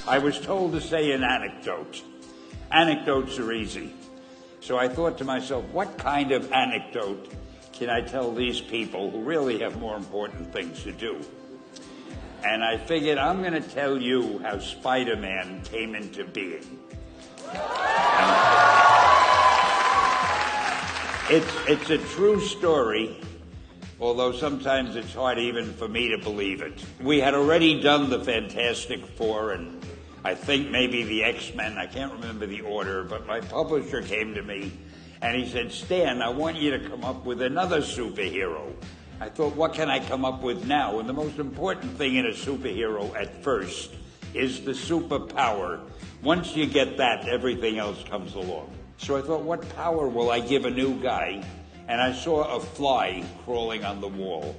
I was told to say an anecdote. Anecdotes are easy. So I thought to myself, what kind of anecdote can I tell these people who really have more important things to do? And I figured I'm going to tell you how Spider-Man came into being. It's a true story, although sometimes it's hard even for me to believe it. We had already done the Fantastic Four and I think maybe the X-Men, I can't remember the order, but my publisher came to me and he said, Stan, I want you to come up with another superhero. I thought, what can I come up with now? And the most important thing in a superhero at first is the superpower. Once you get that, everything else comes along. So I thought, what power will I give a new guy? And I saw a fly crawling on the wall.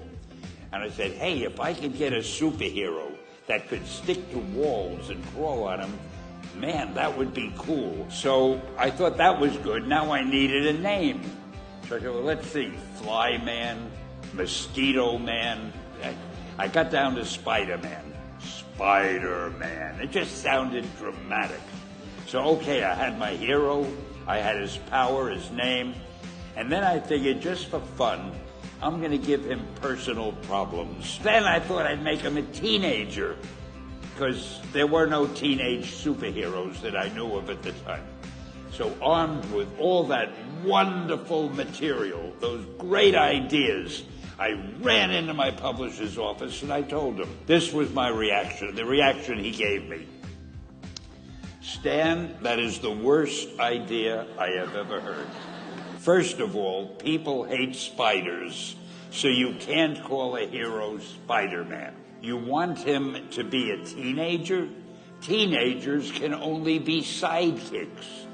And I said, hey, if I could get a superhero that could stick to walls and crawl on them, man, that would be cool. So I thought that was good. Now I needed a name. So I said, well, let's see, Fly Man, Mosquito Man. I got down to Spider-Man. Spider-Man. It just sounded dramatic. So, okay, I had my hero. I had his power, his name. And then I figured, just for fun, I'm going to give him personal problems. Then I thought I'd make him a teenager, because there were no teenage superheroes that I knew of at the time. So armed with all that wonderful material, those great ideas, I ran into my publisher's office and I told him. This was my reaction, the reaction he gave me. Stan, that is the worst idea I have ever heard. First of all, people hate spiders, so you can't call a hero Spider-Man. You want him to be a teenager? Teenagers can only be sidekicks.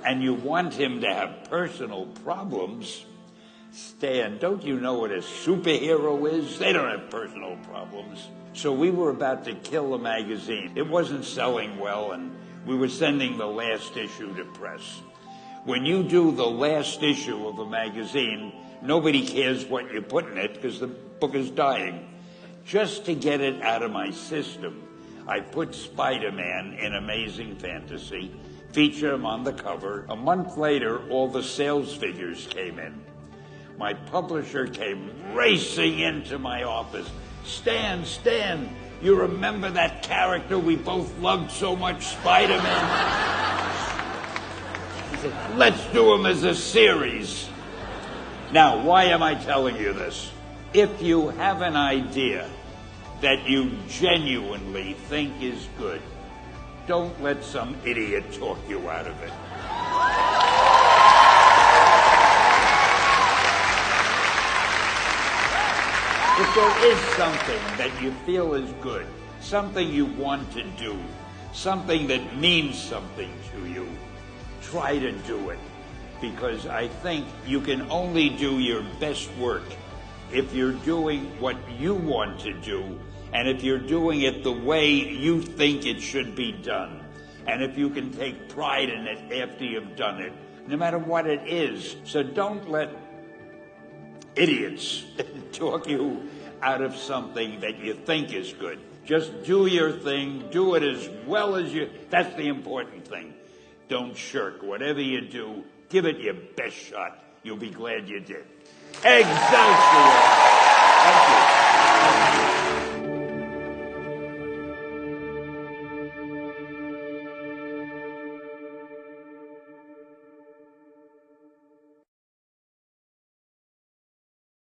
And you want him to have personal problems? Stan, don't you know what a superhero is? They don't have personal problems. So we were about to kill the magazine. It wasn't selling well, and we were sending the last issue to press. When you do the last issue of a magazine, nobody cares what you put in it because the book is dying. Just to get it out of my system, I put Spider-Man in Amazing Fantasy, featured him on the cover. A month later, all the sales figures came in. My publisher came racing into my office. Stan, you remember that character we both loved so much, Spider-Man? He said, let's do him as a series. Now, why am I telling you this? If you have an idea that you genuinely think is good, don't let some idiot talk you out of it. If there is something that you feel is good, something you want to do, something that means something to you, try to do it. Because I think you can only do your best work if you're doing what you want to do, and if you're doing it the way you think it should be done, and if you can take pride in it after you've done it, no matter what it is. So don't let idiots talk you out of something that you think is good. Just do your thing, do it as well as you, that's the important thing. Don't shirk. Whatever you do, give it your best shot. You'll be glad you did. Excelsior!